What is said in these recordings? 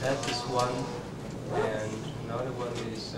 That is one, and another one is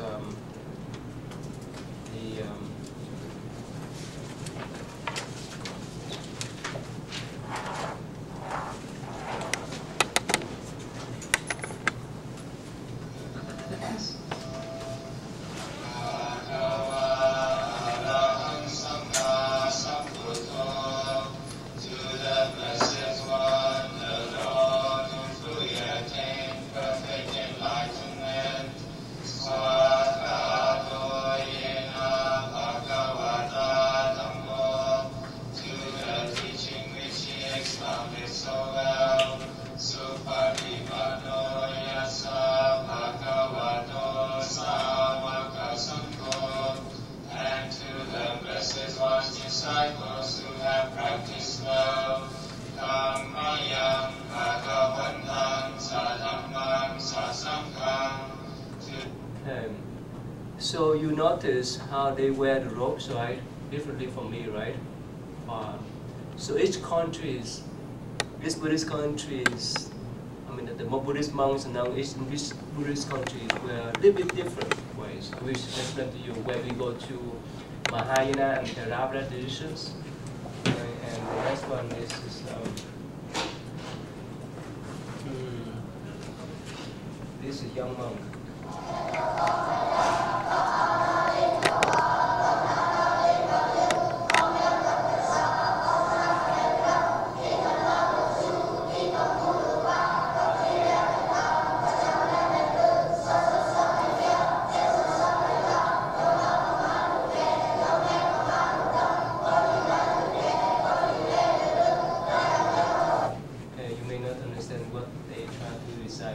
disciples who have practiced well, Dhammayam Bhagavantam Sadhammam Sasangham. So you notice how they wear the robes, right? Differently from me, right? So each country is, this Buddhist country is, I mean, the Buddhist monks and now each Buddhist country wear a little bit different ways. I will explain to you when we go to Mahayana and Theravada traditions. And the next one is this is young monk.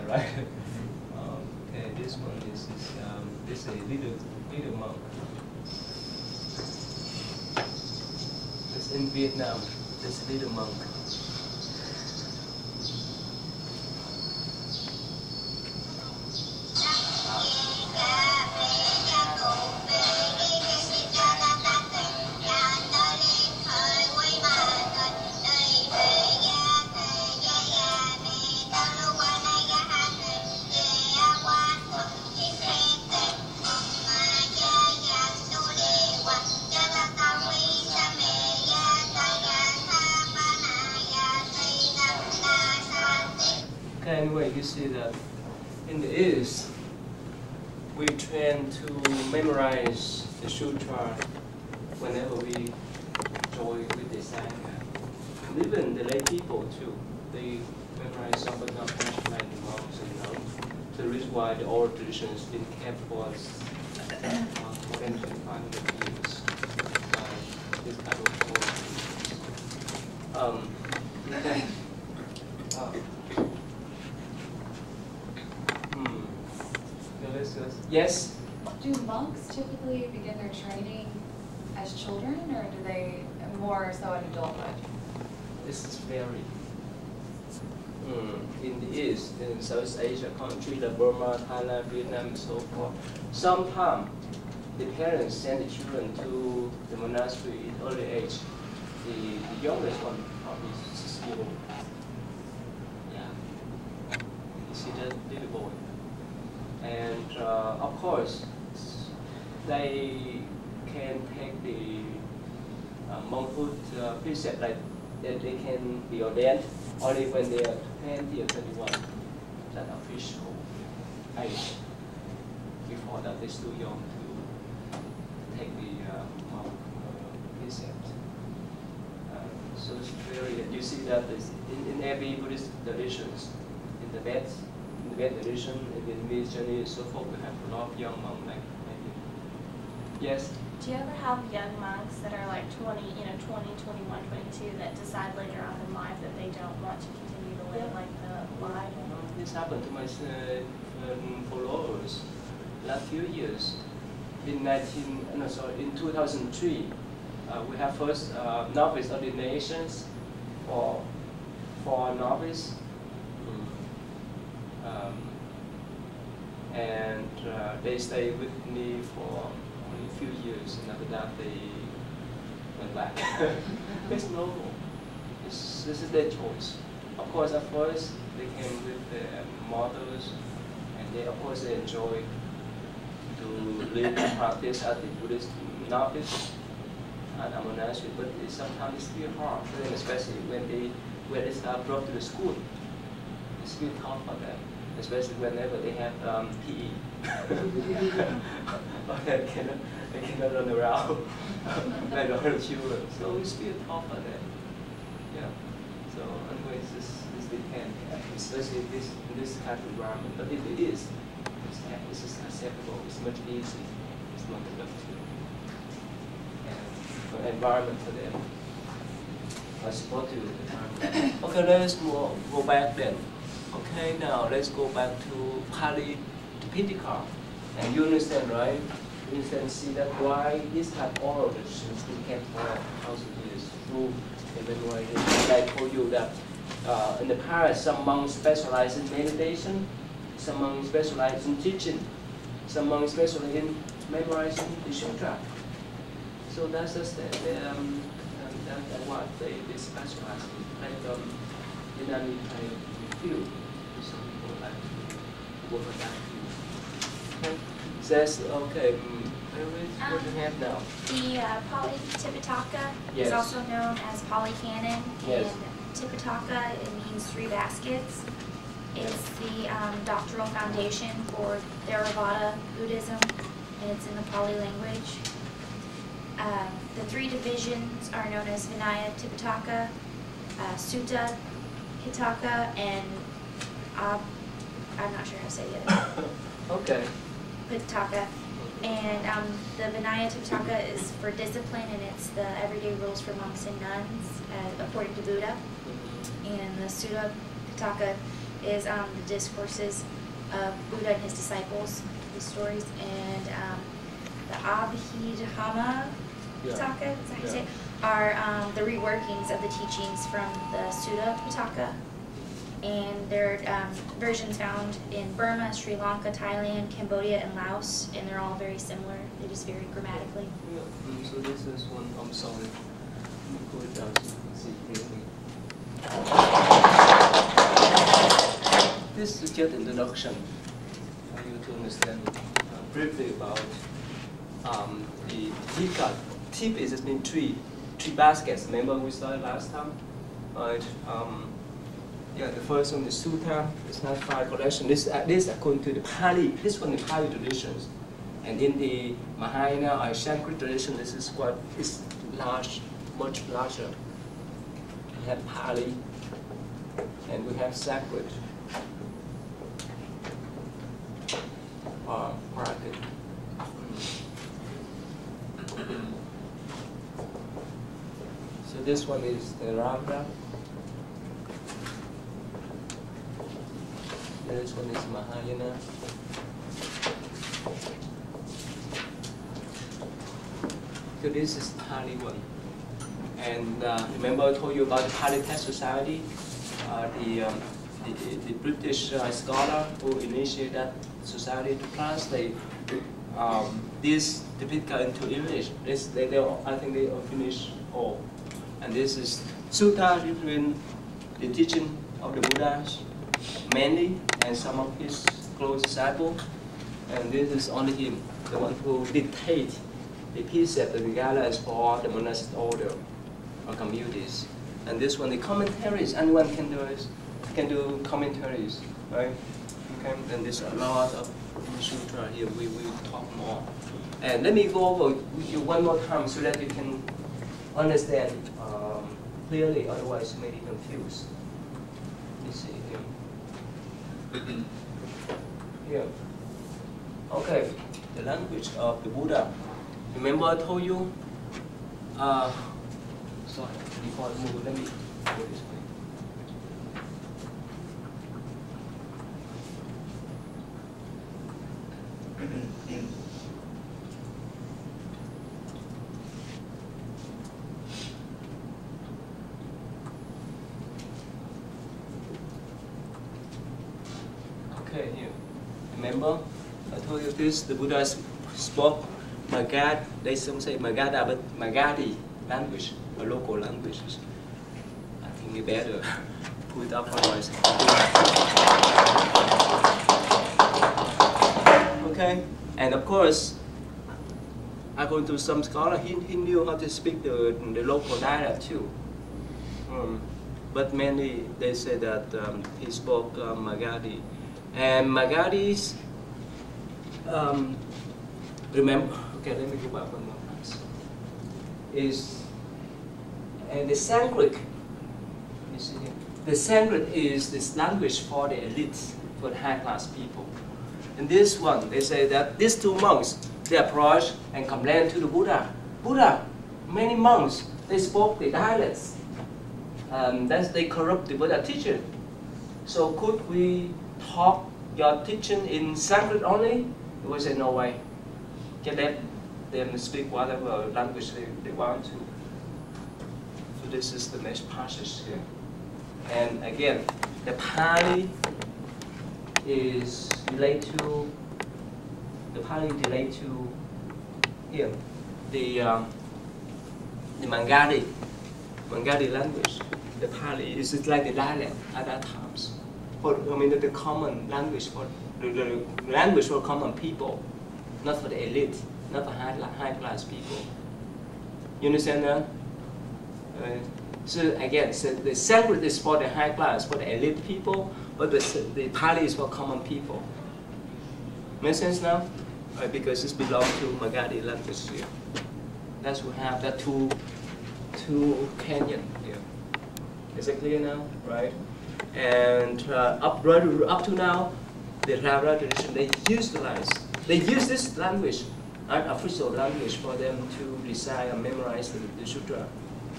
Right? Okay, this one is this is a little monk. It's in Vietnam. This little monk. Anyway, you see that in the East, we tend to memorize the sutra whenever we join with the Sangha. And even the lay people too, they memorize some but not much like the monks and nuns. So the reason why the oral tradition has been kept for us more than 500 years by this kind of oral traditions. Yes? Do monks typically begin their training as children, or do they more so in adulthood? This is very in the East, in South Asia countries like Burma, Thailand, Vietnam, and so forth. Sometimes the parents send the children to the monastery at early age. The youngest one probably 6 years old. Yeah. You see that little boy. And of course, they can take the monkhood precept, like that they can be ordained only when they are 20 or 21. That official age. Before that, they're still young to take the monk precept. So it's very. You see that in every Buddhist traditions, in the West tradition, in the Buddhist journey, so forth, we have a lot of young monks like you. Yes? Do you ever have young monks that are like 20, 20, 21, 22 that decide later on in life that they don't want to continue to live like the life? This happened to my followers last few years. In 2003, we have first novice ordinations for novice. And they stayed with me for only a few years, and after that they went back. It's normal. This is their choice. Of course, at first they came with their mothers, and they, of course, they enjoy to live and practice as the Buddhist novice at a monastery, but sometimes it's still hard for them, especially when they brought to the school. It's still tough for them, especially whenever they have PE. Or they cannot run around like other children. So it's still tough for them. Yeah. So anyways, this depends, especially in this kind of environment. But if it is, it's just acceptable. It's much easier. It's not productive. And environment for them. I support you. Okay, let's go back then. Okay, now let's go back to Pali Tipitaka. And you understand, right? You understand, see that why this type of oral traditions we kept for 1,000 years through memorization. I told you that in the past, some monks specialize in meditation, some monks specialize in teaching, some monks specialize in memorizing the sutra. So that's just that's what they specialize in. Like dynamic kind of field. Some people like to work on that field. Okay. Says okay. What do you have now? The Pali Tipitaka Yes. is also known as Pali Canon, Yes. and Tipitaka, it means 3 baskets. It's the doctrinal foundation for Theravada Buddhism, and it's in the Pali language. The 3 divisions are known as Vinaya Tipitaka, Sutta Pitaka, and I'm not sure how to say the other. Okay. Pitaka. And the Vinaya Tipitaka is for discipline, and it's the everyday rules for monks and nuns, according to Buddha. And the Sutta Pitaka is the discourses of Buddha and his disciples, the stories. And the Abhidhamma Pitaka, is that how you say it? Are the reworkings of the teachings from the Sutta Pitaka. And there are versions found in Burma, Sri Lanka, Thailand, Cambodia, and Laos, and they're all very similar. They just vary grammatically. Yeah. So this is one. I'm sorry. Let me go down so you can see clearly. This is just introduction for you to understand briefly about the Tika. Tip is just mean three baskets. Remember we started last time, right? Yeah, the first one is Sutta. It's not 5 collection. This according to the Pali. This one is Pali traditions, and in the Mahayana or Sanskrit tradition, this is what is large, much larger. We have Pali, and we have Sanskrit. Bracket. So this one is the Ramda. This one is Mahayana. So this is Pali one. And remember I told you about the Pali Test Society, the British scholar who initiated that society to translate this Tipitaka into English. I think they all finished all. And this is Sutta, between the teaching of the Buddhas mainly, and some of his close disciples. And this is only him, the one who dictate the precept, the guidelines for the monastic order or communities. And this one, the commentaries, anyone can do commentaries, right? Okay, and there's a lot of sutra here. We will talk more. And let me go over with you one more time so that you can understand clearly. Otherwise, you may be confused. Let me see here. Here. Okay, the language of the Buddha. Remember I told you? Sorry, before I move, let me go this way. Okay, here. Remember, I told you this, the Buddha spoke Magadha, they some say Magadha, but Magadhi language, a local language. I think it's better. pull it up for myself. Okay, and of course, according to some scholar, he knew how to speak the local dialect too. But mainly they say that he spoke Magadhi. And Magadhi's, remember, okay, let me go back one more time. And the Sanskrit, you see here, the Sanskrit is this language for the elites, for the high class people. And this one, they say that these two monks, they approach and complain to the Buddha. Buddha, many monks, they spoke the dialects. They corrupt the Buddha teaching. So could we talk your teaching in Sanskrit only? He would say, no way. Just let them speak whatever language they want to. So this is the next passage here. And again, the Pali is related to here, the Magadhi language. The Pali is like the dialect at that times. The common language for the language for common people, not for the elite, not for high class people. You understand that? So again, so the Sanskrit is for the high class, for the elite people, but the Pali is for common people. Make sense now? Because it belongs to Magadhi language here. That's we have that two canyon here. Is it clear now? Right? And up to now, the Theravada tradition, they use this language, an official language, for them to recite and memorize the sutra.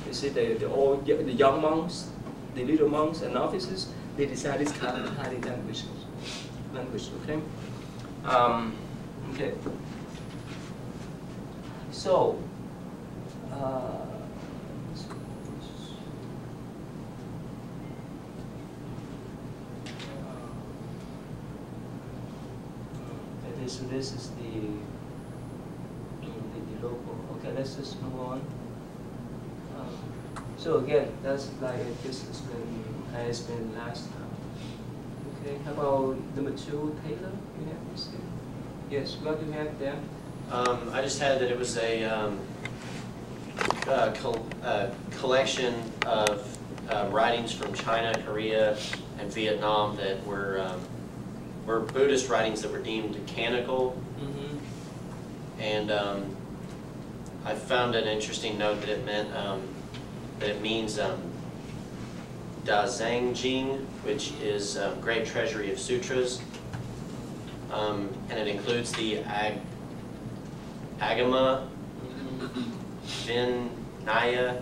You see, the young monks, the little monks and novices, they recite this kind of Pali language. Okay. Okay. So. So this is the local. Okay, let's just move on. So again, that's like this has been last time. Okay, how about number 2, Taylor? You have this here? Yes, what do you have there? I just had that it was a collection of writings from China, Korea, and Vietnam that were Buddhist writings that were deemed canonical. And I found an interesting note that it meant that it means Da Zhang Jing, which is Great Treasury of Sutras, and it includes the Agama, Vinaya,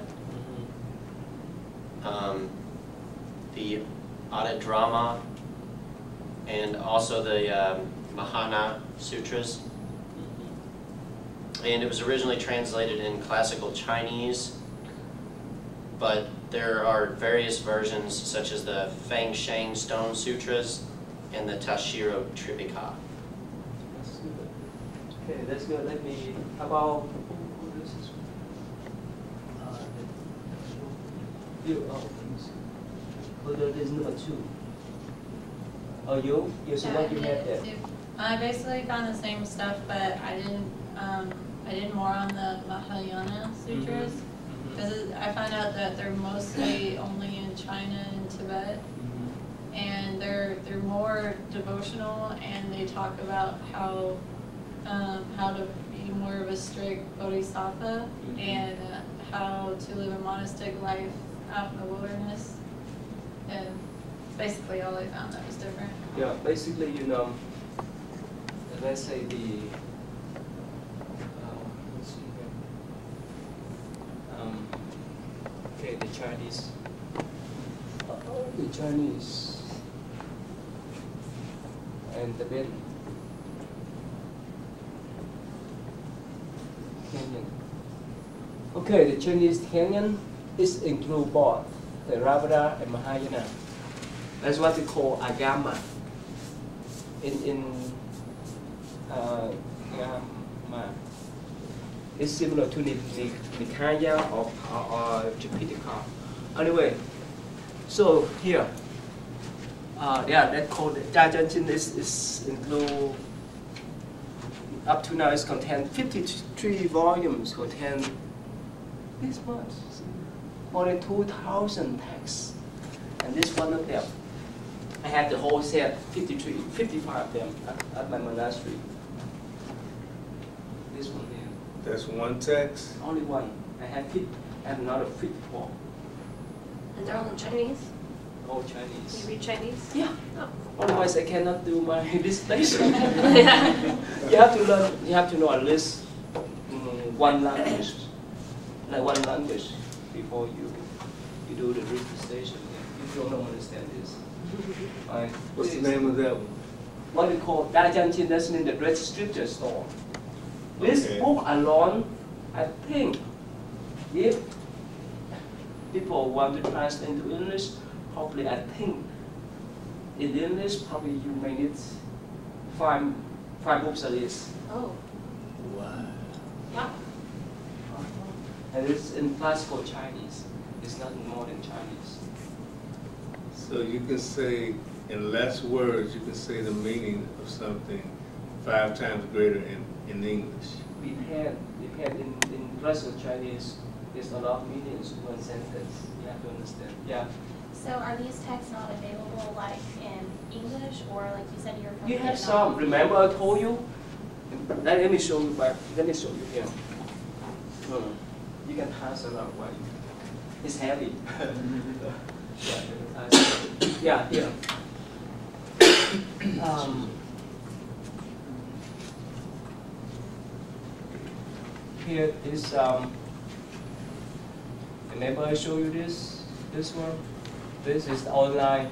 the Adadrama, and also the Mahana Sutras. And it was originally translated in classical Chinese, but there are various versions such as the Fang Shang Stone Sutras and the Tashiro Tripika. Okay, that's good. Let me, about, there's number 2. Oh, you? So what you have there? I basically found the same stuff, but I did more on the Mahayana Sutras, because I found out that they're mostly only in China and Tibet, and they're more devotional, and they talk about how to be more of a strict bodhisattva, and how to live a monastic life out in the wilderness, and basically all I found that was different. Yeah, basically, let's say the, let's see here. Okay, the Chinese, and the Tibetan, Kenyan. Okay, the Chinese Kenyan is include both the Theravada and Mahayana. That's what they call Agama. It's similar to Nikaya or Jipitaka. Anyway, so here Yeah, that called Jiajian is include up to now it's contain 53 volumes, contain this much, more than 2,000 texts, and this one of them. I had the whole set, 55 of them at my monastery. This one here. That's one text? Only one. I have another 54. And they're all in Chinese? All Chinese. You read Chinese? Yeah. Oh. Otherwise, I cannot do my dissertation. Yeah. You have to learn. You have to know at least one language, like one language, before you do the dissertation. If you don't understand this. Right. What's the name of that one? What we call Dajianqin, that's in the Red Scripture Store. This Okay. book alone, I think, if people want to translate into English, probably I think in English probably you may need five books at least. Oh, Wow. wow. And it's in classical Chinese. It's not in modern Chinese. So you can say, in less words, you can say the meaning of something 5 times greater in English. Depend in classical Chinese, there's a lot of meanings in one sentence. You have to understand. Yeah. So are these texts not available like in English or like you said you're from You have Vietnam? some. Remember I told you? Let me show you back. Let me show you here. You can pass around while it's heavy. Yeah, you can pass. Yeah, here. Here is remember I show you this one? This is online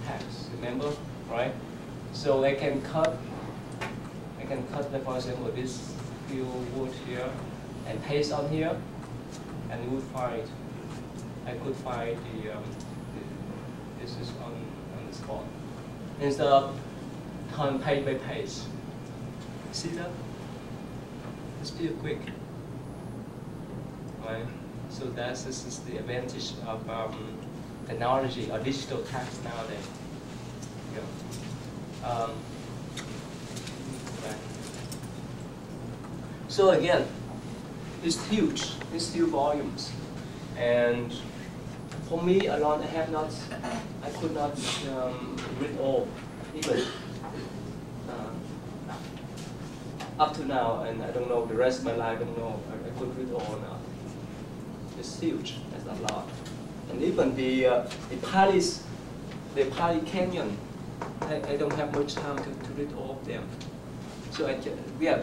text, remember? Right? So I can cut like, for example, this few word here and paste on here, and you would find, I could find this is on the spot. Instead of turn page by page. See that? It's pretty quick. Right? So this is the advantage of technology or digital text nowadays. Yeah. Right. So again, it's huge. It's few volumes, and for me alone, I could not read all, even up to now, and I don't know the rest of my life. I don't know I could read all now. It's huge. That's a lot, and even the Pali Canyon, I don't have much time to read all of them. So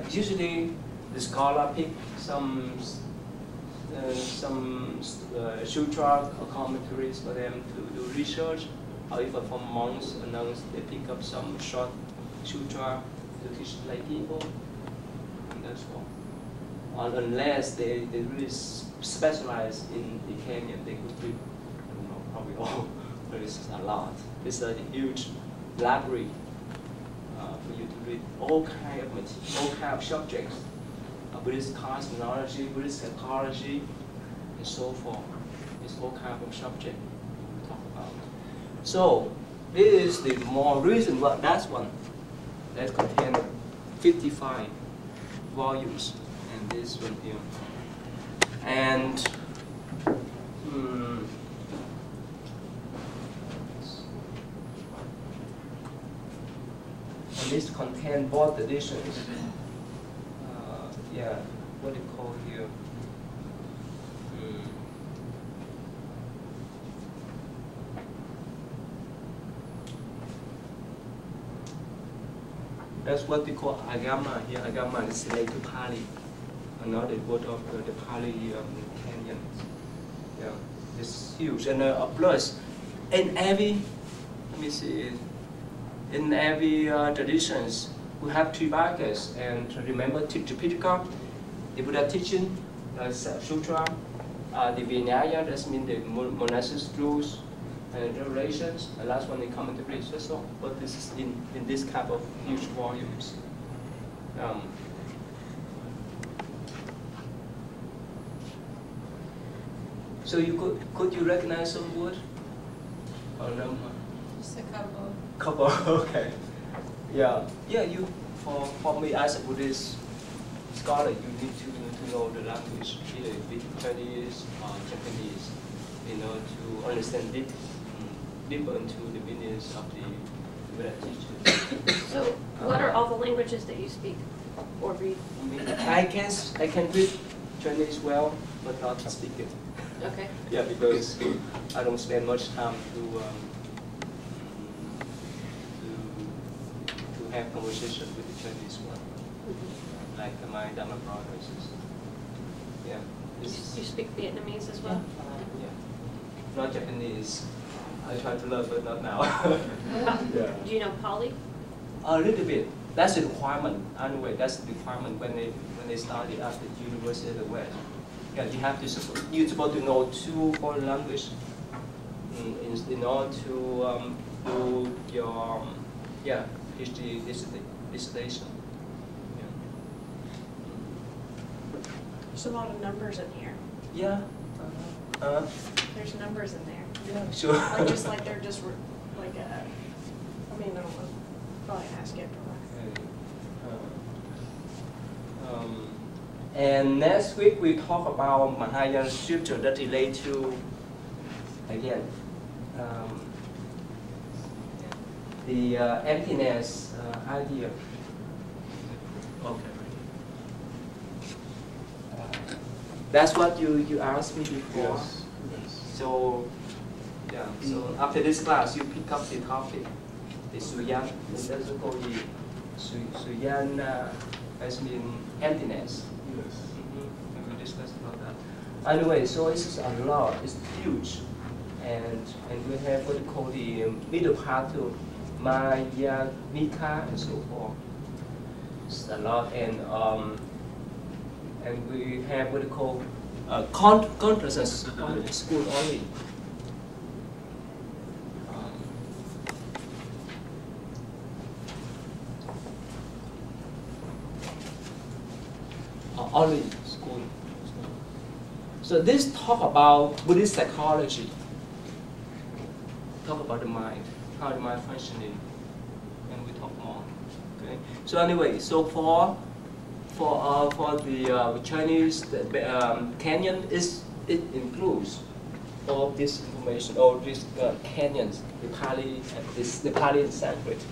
usually the scholar pick some sutra or commentaries for them to do research, or even from monks and nuns, they pick up some short sutra to teach lay people, and that's all. Unless they really specialize in the canyon, they could read, I don't know, probably all, but it's a lot. It's a huge library for you to read all kind of material, all kind of subjects. Buddhist cosmology, Buddhist psychology, and so forth. It's all kind of subject we talk about. So this is the more recent one. That's one that contains 55 volumes, and this one here. And this contains both editions. Yeah, what do you call here? That's what we call agama here. Agama is related to Pali, another word of the Pali canyon. Yeah, it's huge. And plus, in every, let me see, in every traditions, we have Trivakas, and remember Tipitaka, the Buddha teaching, Sutra, the Vinaya, that means the monastic rules and regulations. The last one, the commentaries, that's all. But this is in this type of huge volumes. So could you recognize some word? Or number? Just a couple. Couple. Okay. Yeah. Yeah. For me as a Buddhist scholar, you need to know the language, either Chinese or Japanese, to understand deeper into the meanings of the Buddha teachings. So, what are all the languages that you speak or read? I can read Chinese well, but not speak it. Okay. Yeah, because I don't spend much time to have conversation with the Chinese one, like my Dharma brothers. Yeah. You speak Vietnamese as well? Yeah. Not Japanese. I try to learn, but not now. Yeah. Do you know Pali? A little bit. That's the requirement. Anyway, that's the requirement when they study at the University of the West. Yeah, you're supposed to know 2 foreign languages in order to do your PhD dissertation. Yeah. There's a lot of numbers in here. Yeah. There's numbers in there. Yeah, sure. Like just like they're just like I mean, I don't know. Probably ask it. And next week we talk about Mahayana scripture that relate to, again, the emptiness idea. Okay. That's what you asked me before. Yes. So, yeah. So after this class, you pick up the topic, the Suyan. That's called the Suyan. Has mean emptiness. Yes. And we discussed about that. Anyway, so it's a lot. It's huge, and we have what we call the middle part to Maya, Nika, and so forth. It's a lot, and we have what we call consciousness school only. Only school. So this talk about Buddhist psychology. Talk about the mind, how the mind functioning, and we talk more. Okay. So anyway, so for the Chinese canyon it includes all this information, all these canyons, the Pali and Sanskrit.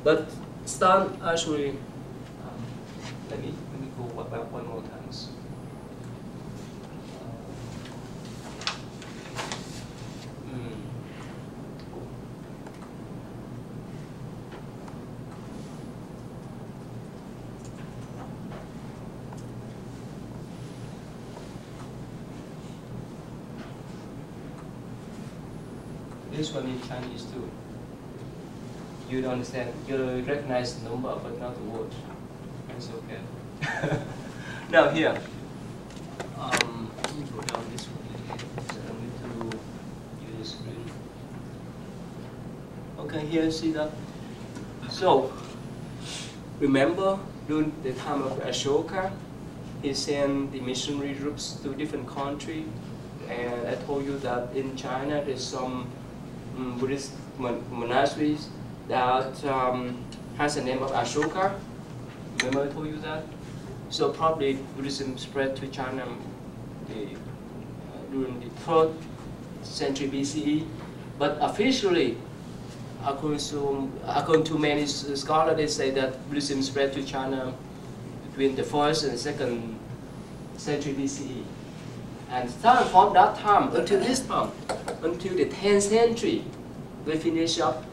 But start actually. Let me go back one more time. This one in Chinese too. You don't understand. You recognize the number, but not the word. It's okay. Now here, let me go down this one. So I need to use the screen. Okay, here, see that? So, remember during the time of Ashoka, he sent the missionary groups to different countries, and I told you that in China there's some Buddhist monasteries that has the name of Ashoka. Remember I told you that? So probably Buddhism spread to China during the 3rd century BCE. But officially, according to many scholars, they say that Buddhism spread to China between the 1st and 2nd century BCE. And starting from that time until this time, until the 10th century, we finish up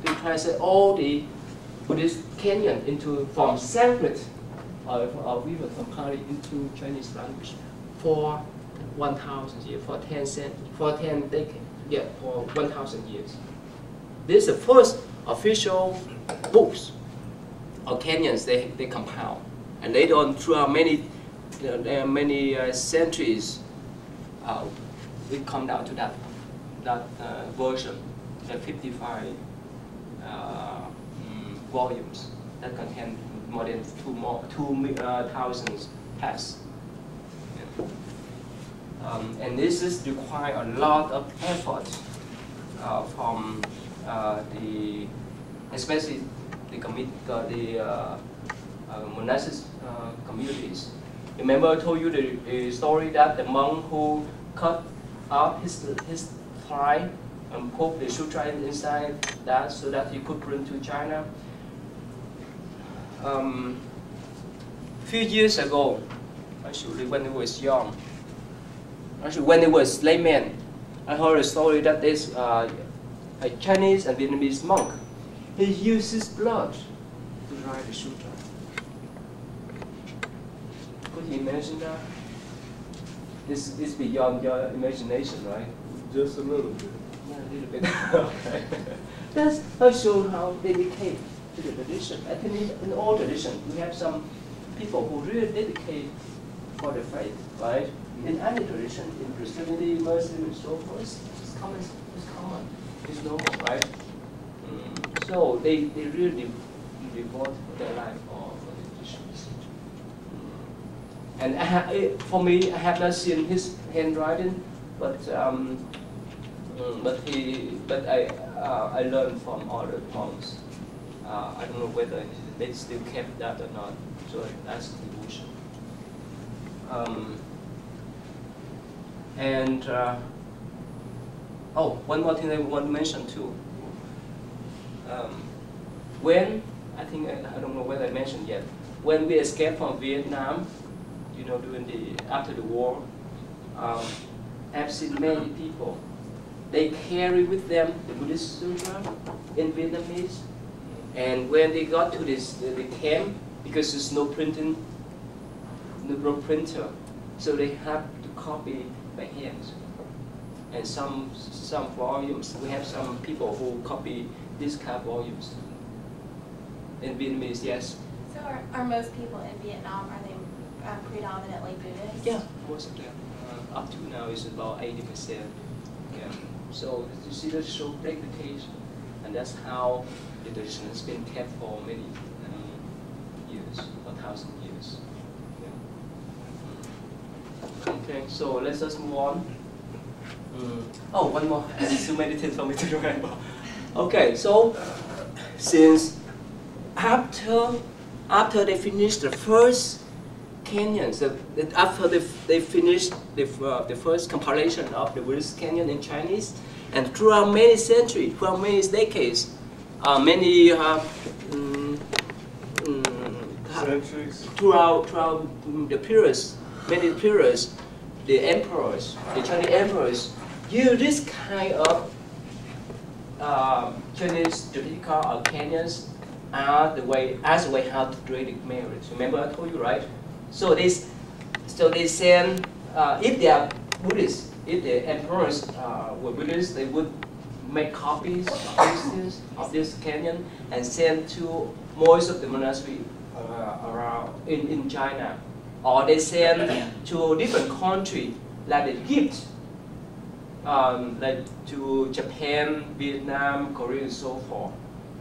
to translate all the Buddhist canyon from Sanskrit, or even from Pali into Chinese language for 1,000 years, for 10 decades, yeah, for 1,000 years. This is the first official books or canyons they compile, and later on throughout many centuries, we come down to that version, the 55 volumes that contain more than 2,000 texts. Yeah. And this is require a lot of effort from especially the monastic communities. Remember I told you the story that the monk who cut out his thigh and put the sutra inside that so that he could bring to China. Few years ago, actually when he was young, actually when he was layman, I heard a story that there's a Chinese and Vietnamese monk. He uses blood to write the sutra. Could you imagine that? This is beyond your imagination, right? Just a little bit. Yeah, a little bit. Okay. That's shows how dedicated to the tradition. I think in all traditions, we have some people who really dedicate for the faith, right? In any tradition, in Christianity, Muslim, and so forth, it's common, it's normal, right? So they really devote their life for the traditions. And for me, I have not seen his handwriting, but I learned from other monks. I don't know whether they still kept that or not. So that's the devotion. One more thing I want to mention too. When I think I don't know whether I mentioned yet. When we escaped from Vietnam, you know, after the war, I've seen many people. They carry with them the Buddhist sutra in Vietnamese, and when they got to the camp, because there's no printer, so they have to copy by hand. And some volumes, we have some people who copy these kind of volumes in Vietnamese. Yes. So are most people in Vietnam, are they predominantly Buddhist? Yeah, most of them. Up to now is about 80%. Yeah. So you see, that shows dedication, and that's how the tradition has been kept for many years, 1,000 years. Yeah. Okay, so let's just move on. One more. It's too many things for me to remember. Okay, so since after they finished the first canyon, so after they finished the first compilation of the Buddhist canyon in Chinese, and throughout many centuries, throughout many decades, many Centuries. throughout the periods, many periods, the emperors, the Chinese emperors, use this kind of Chinese traditional canyons as the way how to create marriage. Remember I told you, right? So they send if they are Buddhists, if the emperors were Buddhists, they would make copies of this canyon and send to most of the monasteries around in China, or they send to different countries like they gift, like to Japan, Vietnam, Korea, and so forth.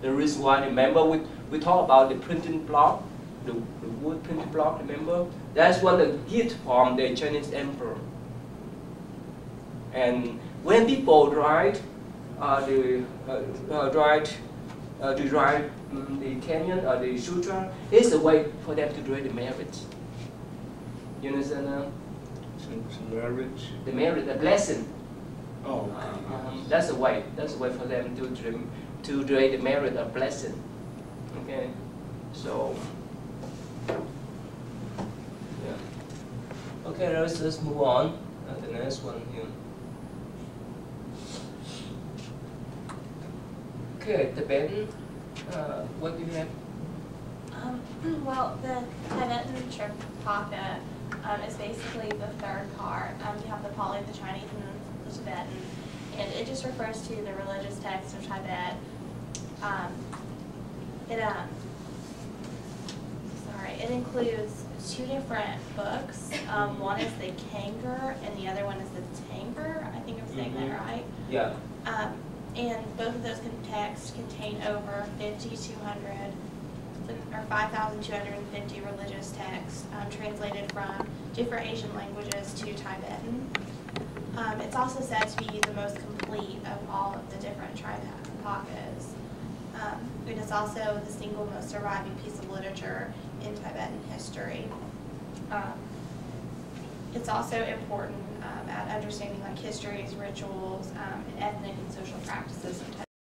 The reason why, remember we talked about the printing block, the wood printing block. Remember, that's one the gift from the Chinese emperor. And when people write the canyon or the sutra, it's a way for them to create the marriage. You understand now? Marriage. The marriage, the blessing. Oh. That's a way. That's a way for them to create the marriage, a blessing. Okay. So. Yeah. Okay. Let's move on. The next one here. Okay, Tibetan. What do you have? Well, the Tibetan Tripitaka is basically the third part. You have the Pali, the Chinese, and the Tibetan, and it just refers to the religious text of Tibet. It includes two different books. One is the Kangur, and the other one is the Tangur. I think I'm saying that right. Yeah. And both of those texts contain over 5,250 religious texts translated from different Asian languages to Tibetan. It's also said to be the most complete of all of the different Tripitakas. It is also the single most surviving piece of literature in Tibetan history. It's also important at understanding like histories, rituals, and ethnic and social practices in Tibet.